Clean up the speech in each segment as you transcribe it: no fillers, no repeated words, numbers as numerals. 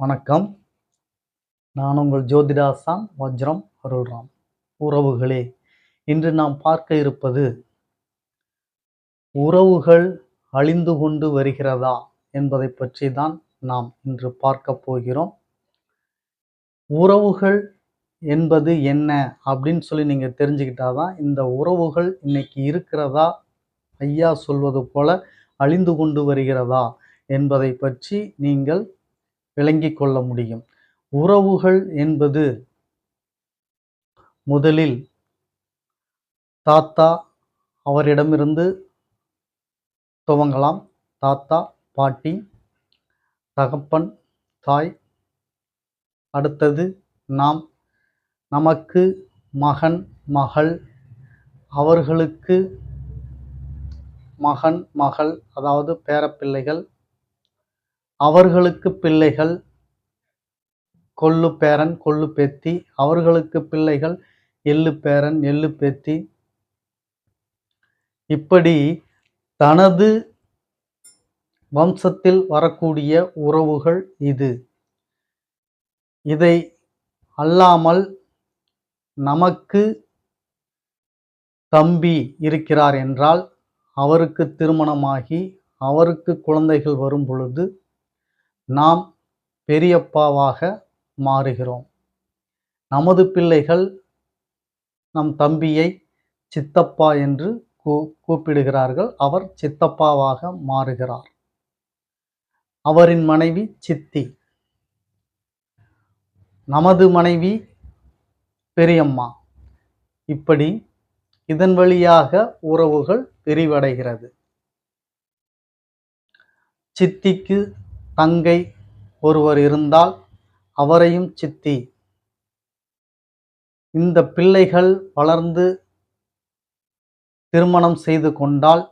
வணக்கம். நான் உங்கள் ஜோதிடாசான் வஜ்ரம் அருள்ராம். உறவுகளே, இன்று நாம் பார்க்க இருப்பது உறவுகள் அழிந்து கொண்டு வருகிறதா என்பதை பற்றி தான் நாம் இன்று பார்க்க போகிறோம். உறவுகள் என்பது என்ன அப்படின்னு சொல்லி நீங்க தெரிஞ்சுக்கிட்டாதான் இந்த உறவுகள் இன்னைக்கு இருக்கிறதா, ஐயா சொல்வது போல அழிந்து கொண்டு வருகிறதா என்பதை பற்றி நீங்கள் விளங்கிக் கொள்ள முடியும். உறவுகள் என்பது முதலில் தாத்தா அவரிடமிருந்து துவங்கலாம். தாத்தா, பாட்டி, தகப்பன், தாய். அடுத்தது நாம், நமக்கு மகன், மகள், அவர்களுக்கு மகன், மகள், அதாவது பேரப்பிள்ளைகள், அவர்களுக்கு பிள்ளைகள், கொள்ளு பேரன், கொள்ளு பேத்தி, அவர்களுக்கு பிள்ளைகள், எள்ளு பேரன், எள்ளு பேத்தி. இப்படி தனது வம்சத்தில் வரக்கூடிய உறவுகள் இது. இதை அல்லாமல் நமக்கு தம்பி இருக்கிறார் என்றால், அவருக்கு திருமணமாகி அவருக்கு குழந்தைகள் வரும் பொழுது நாம் பெரியப்பாவாக மாறுகிறோம். நமது பிள்ளைகள் நம் தம்பியை சித்தப்பா என்று கூப்பிடுகிறார்கள். அவர் சித்தப்பாவாக மாறுகிறார். அவரின் மனைவி சித்தி. நமது மனைவி பெரியம்மா. இப்படி இதன் வழியாக உறவுகள் விரிவடைகிறது. சித்திக்கு தங்கை ஒருவர் இருந்தால் அவரையும் சித்தி. இந்த பிள்ளைகள் வளர்ந்து திருமணம் செய்து கொண்டால்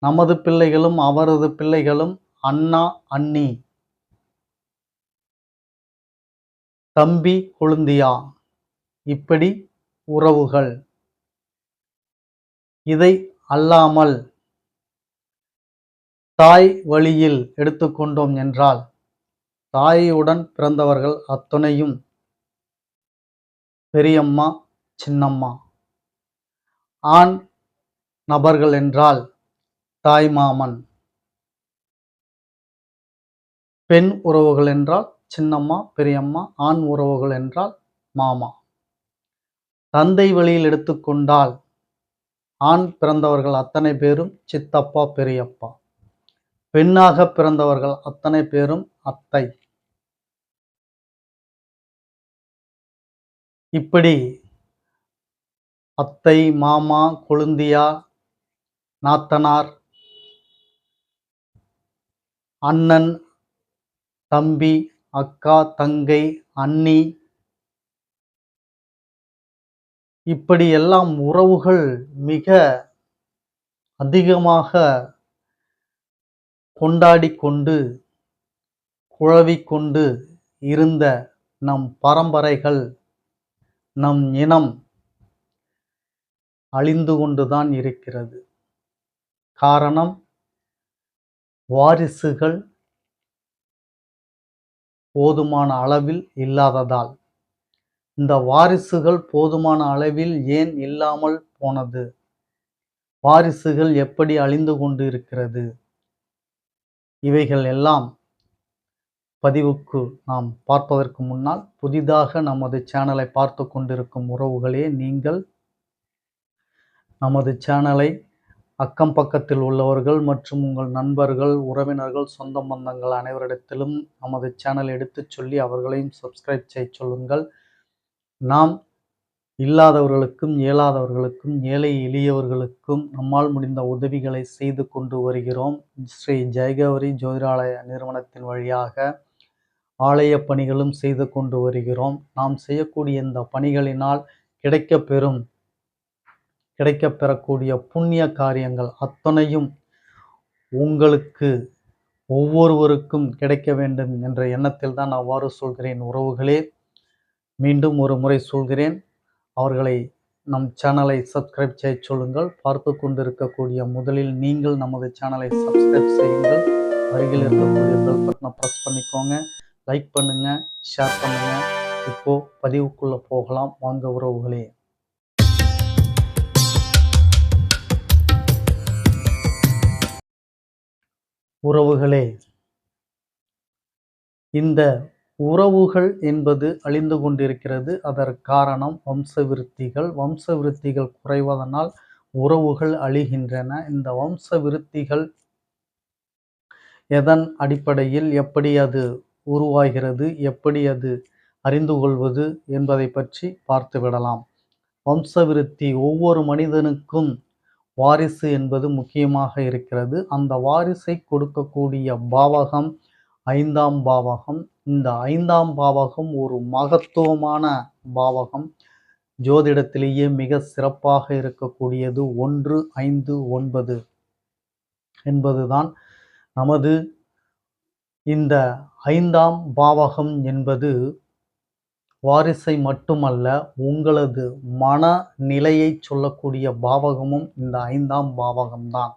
நமது பிள்ளைகளும் அவரது பிள்ளைகளும் அண்ணா, அண்ணி, தம்பி, கொழுந்தியா, இப்படி உறவுகள். இதை அல்லாமல் தாய் வழியில் எடுத்துக்கொண்டோம் என்றால், தாயுடன் பிறந்தவர்கள் அத்துணையும் பெரியம்மா, சின்னம்மா. ஆண் நபர்கள் என்றால் தாய் மாமன். பெண் உறவுகள் என்றால் சின்னம்மா, பெரியம்மா. ஆண் உறவுகள் என்றால் மாமா. தந்தை வழியில் எடுத்துக்கொண்டால் ஆண் பிறந்தவர்கள் அத்தனை பேரும் சித்தப்பா, பெரியப்பா. பெண்ணாக பிறந்தவர்கள் அத்தனை பேரும் அத்தை. இப்படி அத்தை, மாமா, கொழுந்தியா, நாத்தனார், அண்ணன், தம்பி, அக்கா, தங்கை, அண்ணி, இப்படி எல்லாம் உறவுகள் மிக அதிகமாக கொண்டாடி கொண்டு குழவிக்கொண்டு இருந்த நம் பரம்பரைகள், நம் இனம் அழிந்து கொண்டுதான் இருக்கிறது. காரணம், வாரிசுகள் போதுமான அளவில் இல்லாததால். இந்த வாரிசுகள் போதுமான அளவில் ஏன் இல்லாமல் போனது? வாரிசுகள் எப்படி அழிந்து கொண்டு இருக்கிறது? இவைகள் எல்லாம் பதிவுக்கு நாம் பார்ப்பதற்கு முன்னால், புதிதாக நமது சேனலை பார்த்து கொண்டிருக்கும் உறவுகளே, நீங்கள் நமது சேனலை அக்கம் பக்கத்தில் உள்ளவர்கள் மற்றும் உங்கள் நண்பர்கள், உறவினர்கள், சொந்த பந்தங்கள் அனைவரிடத்திலும் நமது சேனலை எடுத்துச் சொல்லி அவர்களையும் சப்ஸ்கிரைப் செய்ய சொல்லுங்கள். நாம் இல்லாதவர்களுக்கும், இயலாதவர்களுக்கும், ஏழை எளியவர்களுக்கும் நம்மால் முடிந்த உதவிகளை செய்து கொண்டு வருகிறோம். ஸ்ரீ ஜெயகௌரி ஜோதிடாலய நிறுவனத்தின் வழியாக ஆலய பணிகளும் செய்து கொண்டு வருகிறோம். நாம் செய்யக்கூடிய இந்த பணிகளினால் கிடைக்கப்பெறக்கூடிய புண்ணிய காரியங்கள் அத்தனையும் உங்களுக்கு ஒவ்வொருவருக்கும் கிடைக்க வேண்டும் என்ற எண்ணத்தில் தான் அவ்வாறு சொல்கிறேன். உறவுகளே, மீண்டும் ஒரு முறை சொல்கிறேன், அவர்களை நம் சேனலை சப்ஸ்கிரைப் செய்ய சொல்லுங்கள். பார்த்து கொண்டிருக்கக்கூடிய முதலில் நீங்கள் நமது சேனலை சப்ஸ்கிரைப் செய்யுங்கள். அருகில் இருக்கக்கூடிய பெல் பட்டனை ப்ரெஸ் பண்ணிக்கோங்க. லைக் பண்ணுங்க, ஷேர் பண்ணுங்க. இப்போ பதிவுக்குள்ள போகலாம் வாங்க உறவுகளே. உறவுகளே, இந்த உறவுகள் என்பது அழிந்து கொண்டிருக்கிறது. அதற்கு காரணம் வம்சவிருத்திகள். வம்சவிருத்திகள் குறைவதனால் உறவுகள் அழிகின்றன. இந்த வம்சவிருத்திகள் எதன் அடிப்படையில், எப்படி அது உருவாகிறது, எப்படி அது அறிந்து கொள்வது என்பதை பற்றி பார்த்துவிடலாம். வம்சவிருத்தி, ஒவ்வொரு மனிதனுக்கும் வாரிசு என்பது முக்கியமாக இருக்கிறது. அந்த வாரிசை கொடுக்கக்கூடிய பாவகம் 5ஆம் பாவகம். இந்த 5ஆம் பாவகம் ஒரு மகத்துவமான பாவகம். ஜோதிடத்திலேயே மிக சிறப்பாக இருக்கக்கூடியது 1, 5, 9 என்பதுதான். நமது இந்த 5ஆம் பாவகம் என்பது வாரிசை மட்டுமல்ல, உங்களது மனநிலையை சொல்லக்கூடிய பாவகமும் இந்த 5ஆம் பாவகம்தான்.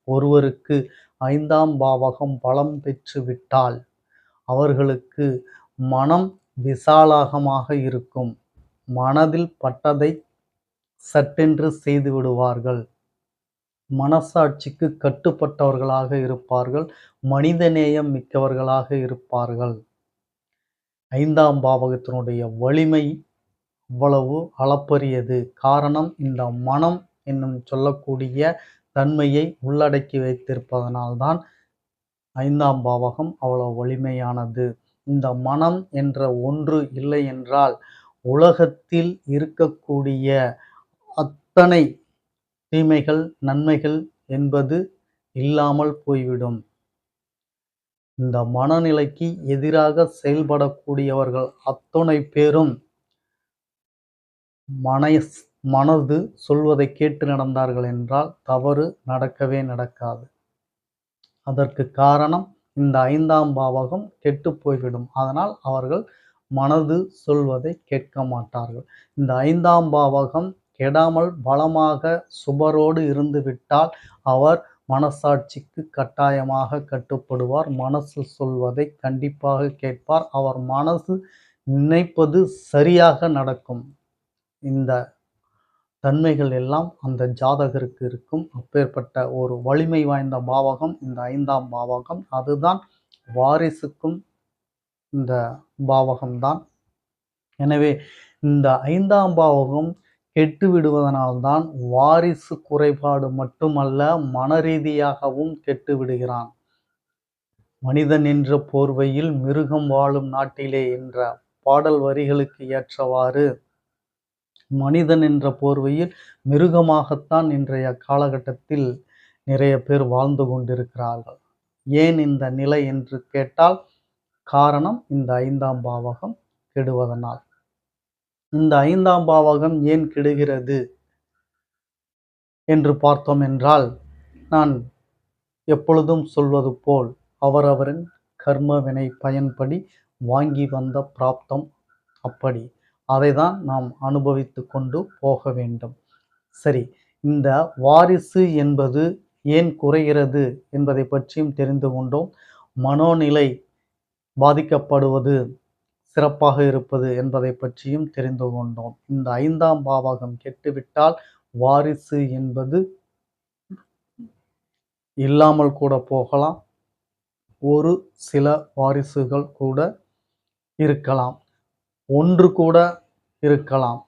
ஒருவருக்கு 5ஆம் பாவகம் பலம் பெற்று விட்டால் அவர்களுக்கு மனம் விசாலமாக இருக்கும். மனதில் பட்டதை சட்டென்று செய்து விடுவார்கள். மனசாட்சிக்கு கட்டுப்பட்டவர்களாக இருப்பார்கள். மனிதநேயம் மிக்கவர்களாக இருப்பார்கள். 5ஆம் பாவகத்தினுடைய வலிமை அவ்வளவு அளப்பரியது. காரணம், இந்த மனம் என்னும் சொல்லக்கூடிய தன்மையை உள்ளடக்கி வைத்திருப்பதனால்தான் 5ஆம் பாவகம் அவ்வளவு வலிமையானது. இந்த மனம் என்ற ஒன்று இல்லை என்றால் உலகத்தில் இருக்கக்கூடிய அத்தனை தீமைகள், நன்மைகள் என்பது இல்லாமல் போய்விடும். இந்த மனநிலைக்கு எதிராக செயல்படக்கூடியவர்கள் அத்தனை பேரும் மனது சொல்வதை கேட்டு நடந்தார்கள் என்றால் தவறு நடக்கவே நடக்காது. அதற்கு காரணம், இந்த 5ஆம் பாவகம் கெட்டு போய்விடும். அதனால் அவர்கள் மனது சொல்வதை கேட்க மாட்டார்கள். இந்த 5ஆம் பாவகம் கெடாமல் பலமாக சுபரோடு இருந்து விட்டால் அவர் மனசாட்சிக்கு கட்டாயமாக கட்டுப்படுவார். மனசு சொல்வதை கண்டிப்பாக கேட்பார். அவர் மனசு நினைப்பது சரியாக நடக்கும். இந்த தன்மைகள் எல்லாம் அந்த ஜாதகருக்கு இருக்கும். அப்பேற்பட்ட ஒரு வலிமை வாய்ந்த பாவகம் இந்த 5ஆம் பாவகம். அதுதான் வாரிசுக்கும் இந்த பாவகம்தான். எனவே இந்த 5ஆம் பாவகம் கெட்டு விடுவதனால்தான் வாரிசு குறைபாடு மட்டுமல்ல, மனரீதியாகவும் கெட்டு விடுகிறான். மனிதன் என்ற போர்வையில் மிருகம் வாழும் நாட்டிலே என்ற பாடல் வரிகளுக்கு ஏற்றவாறு மனிதன் என்ற போர்வையில் மிருகமாகத்தான் இன்றைய காலகட்டத்தில் நிறைய பேர் வாழ்ந்து கொண்டிருக்கிறார்கள். ஏன் இந்த நிலை என்று கேட்டால் காரணம் இந்த 5ஆம் பாவகம் கெடுவதனால். இந்த 5ஆம் பாவகம் ஏன் கெடுகிறது என்று பார்த்தோம் என்றால், நான் எப்பொழுதும் சொல்வது போல் அவரவரின் கர்ம வினை பயன்படி வாங்கி வந்த பிராப்தம் அப்படி. அதைதான் நாம் அனுபவித்து கொண்டு போக வேண்டும். சரி, இந்த வாரிசு என்பது ஏன் குறைகிறது என்பதை பற்றியும் தெரிந்து கொண்டோம். மனோநிலை பாதிக்கப்படுவது, சிறப்பாக இருப்பது என்பதை பற்றியும் தெரிந்து கொண்டோம். இந்த 5ஆம் பாவகம் கெட்டுவிட்டால் வாரிசு என்பது இல்லாமல் கூட போகலாம். ஒரு சில வாரிசுகள் கூட இருக்கலாம். ஒன்று கூட இருக்கலாம்.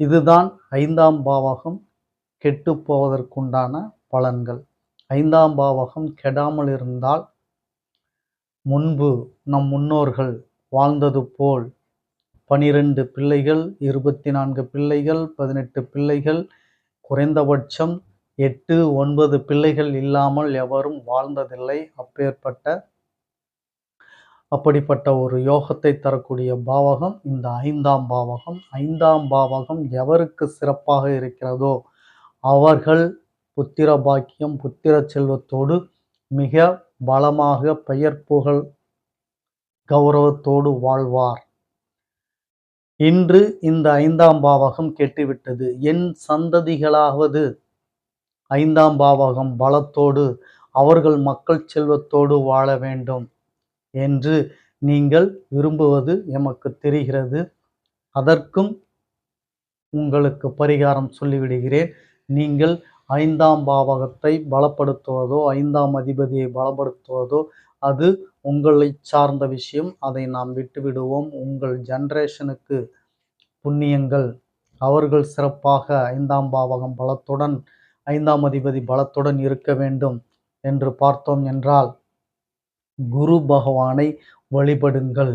இதுதான் 5ஆம் பாவகம் கெட்டு போவதற்குண்டான பலன்கள். 5ஆம் பாவகம் கெடாமல் இருந்தால் முன்பு நம் முன்னோர்கள் வாழ்ந்தது போல் 12 பிள்ளைகள், 24 பிள்ளைகள், 18 பிள்ளைகள், குறைந்தபட்சம் 8, 9 பிள்ளைகள் இல்லாமல் எவரும் வாழ்ந்ததில்லை. அப்படிப்பட்ட ஒரு யோகத்தை தரக்கூடிய பாவகம் இந்த 5ஆம் பாவகம். 5ஆம் பாவகம் எவருக்கு சிறப்பாக இருக்கிறதோ அவர்கள் புத்திர பாக்கியம், புத்திர செல்வத்தோடு மிக பலமாக பெயர் புகழ் கௌரவத்தோடு வாழ்வார். இன்று இந்த 5ஆம் பாவகம் கெட்டுவிட்டது. என் சந்ததிகளாவது 5ஆம் பாவகம் பலத்தோடு அவர்கள் மக்கள் செல்வத்தோடு வாழ வேண்டும் என்று நீங்கள் விரும்புவது எமக்கு தெரிகிறது. அதற்கும் உங்களுக்கு பரிகாரம் சொல்லிவிடுகிறேன். நீங்கள் 5ஆம் பாவகத்தை பலப்படுத்துவதோ, 5ஆம் அதிபதியை பலப்படுத்துவதோ அது உங்களைச் சார்ந்த விஷயம். அதை நாம் விட்டுவிடுவோம். உங்கள் ஜெனரேஷனுக்கு புண்ணியங்கள் அவர்கள் சிறப்பாக 5ஆம் பாவகம் பலத்துடன் 5ஆம் அதிபதி பலத்துடன் இருக்க வேண்டும் என்று பார்த்தோம் என்றால் குரு பகவானை வழிபடுங்கள்.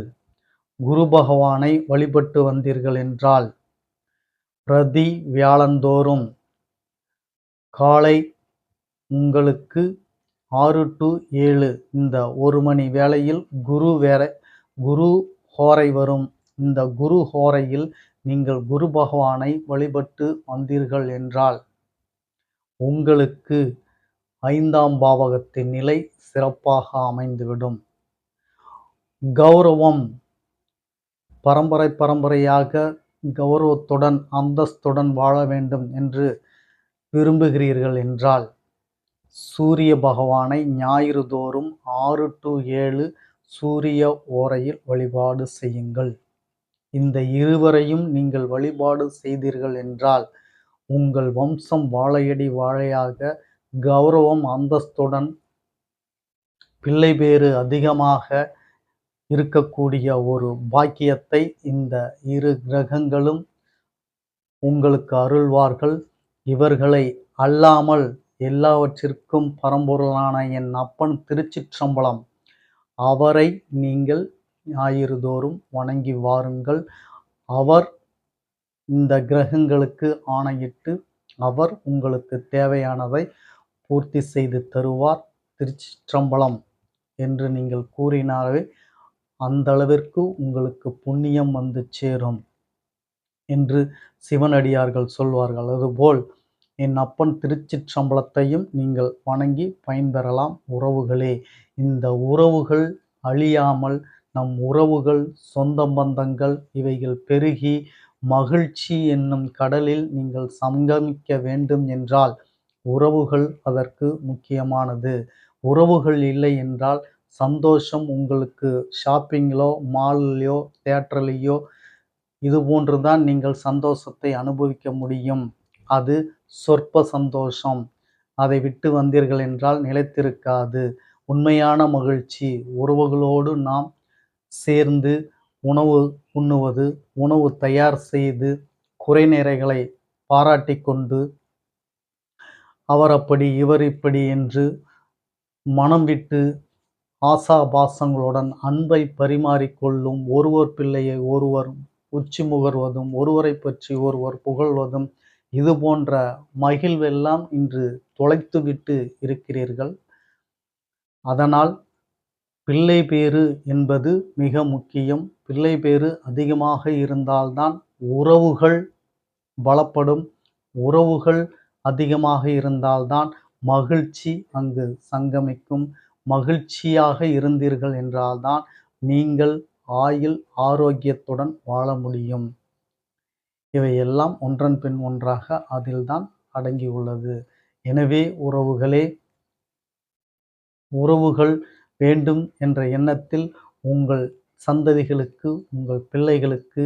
குரு பகவானை வழிபட்டு வந்தீர்கள் என்றால் பிரதி வியாழந்தோறும் காலை உங்களுக்கு 6 to 7 இந்த 1 மணி வேளையில் குரு ஹோரை வரும். இந்த குரு ஹோரையில் நீங்கள் குரு பகவானை வழிபட்டு வந்தீர்கள் என்றால் உங்களுக்கு 5ஆம் பாவகத்தின் நிலை சிறப்பாக அமைந்துவிடும். கௌரவம் பரம்பரையாக கௌரவத்துடன் அந்தஸ்துடன் வாழ வேண்டும் என்று விரும்புகிறீர்கள் என்றால் சூரிய பகவானை ஞாயிறு தோறும் 6 to 7 சூரிய ஓரையில் வழிபாடு செய்யுங்கள். இந்த இருவரையும் நீங்கள் வழிபாடு செய்தீர்கள் என்றால் உங்கள் வம்சம் வாழையடி வாழையாக கௌரவம் அந்தஸ்துடன் பிள்ளை பேறு அதிகமாக இருக்கக்கூடிய ஒரு பாக்கியத்தை இந்த இரு கிரகங்களும் உங்களுக்கு அருள்வார்கள். இவர்களை அல்லாமல் எல்லாவற்றிற்கும் பரம்பொருளான என் அப்பன் திருச்சிற்றம்பலம் அவரை நீங்கள் ஞாயிறு தோறும் வணங்கி வாருங்கள். அவர் இந்த கிரகங்களுக்கு ஆணையிட்டு அவர் உங்களுக்கு தேவையானதை பூர்த்தி செய்து தருவார். திருச்சிற்றம்பலம் என்று நீங்கள் கூறினாலே அந்த அளவிற்கு உங்களுக்கு புண்ணியம் வந்து சேரும் என்று சிவனடியார்கள் சொல்வார்கள். அதுபோல் என் அப்பன் திருச்சிற்றம்பலத்தையும் நீங்கள் வணங்கி பயன்பெறலாம். உறவுகளே, இந்த உறவுகள் அழியாமல் நம் உறவுகள் சொந்த பந்தங்கள் இவைகள் பெருகி மகிழ்ச்சி என்னும் கடலில் நீங்கள் சங்கமிக்க வேண்டும் என்றால் உறவுகள் அதற்கு முக்கியமானது. உறவுகள் இல்லை என்றால் சந்தோஷம் உங்களுக்கு ஷாப்பிங்கிலோ மால்லையோ தியேட்டர்லேயோ இது போன்றுதான் நீங்கள் சந்தோஷத்தை அனுபவிக்க முடியும். அது சொற்ப சந்தோஷம். அதை விட்டு வந்தீர்கள் என்றால் நிலைத்திருக்காது. உண்மையான மகிழ்ச்சி உறவுகளோடு நாம் சேர்ந்து உணவு உண்ணுவது, உணவு தயார் செய்து குறைநிறைகளை பாராட்டி கொண்டு அவர் அப்படி இவர் இப்படி என்று மனம் விட்டு ஆசாபாசங்களுடன் அன்பை பரிமாறிக்கொள்ளும், ஒருவர் பிள்ளையை ஒருவர் உச்சி முகர்வதும், ஒருவரை பற்றி ஒருவர் புகழ்வதும், இது போன்ற மகிழ்வெல்லாம் இன்று தொலைத்துவிட்டு இருக்கிறீர்கள். அதனால் பிள்ளை பேறு என்பது மிக முக்கியம். பிள்ளை பேறு அதிகமாக இருந்தால்தான் உறவுகள் பலப்படும். உறவுகள் அதிகமாக இருந்தால்தான் மகிழ்ச்சி அங்கு சங்கமிக்கும். மகிழ்ச்சியாக இருந்தீர்கள் என்றால்தான் நீங்கள் ஆயுள் ஆரோக்கியத்துடன் வாழ முடியும். இவையெல்லாம் ஒன்றன் பின் ஒன்றாக அதில்தான் அடங்கியுள்ளது. எனவே உறவுகளே, உறவுகள் வேண்டும் என்ற எண்ணத்தில் உங்கள் சந்ததிகளுக்கு, உங்கள் பிள்ளைகளுக்கு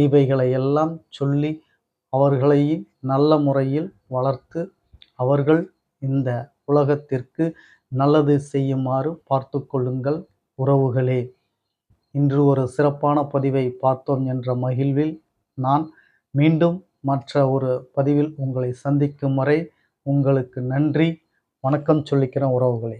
இவைகளை எல்லாம் சொல்லி அவர்களை நல்ல முறையில் வளர்த்து அவர்கள் இந்த உலகத்திற்கு நல்லது செய்யுமாறு பார்த்து கொள்ளுங்கள். உறவுகளே, இன்று ஒரு சிறப்பான பதிவை பார்த்தோம் என்ற மகிழ்வில் நான் மீண்டும் மற்ற ஒரு பதிவில் உங்களை சந்திக்கும் வரை உங்களுக்கு நன்றி, வணக்கம் சொல்லிக்கிறேன் உறவுகளே.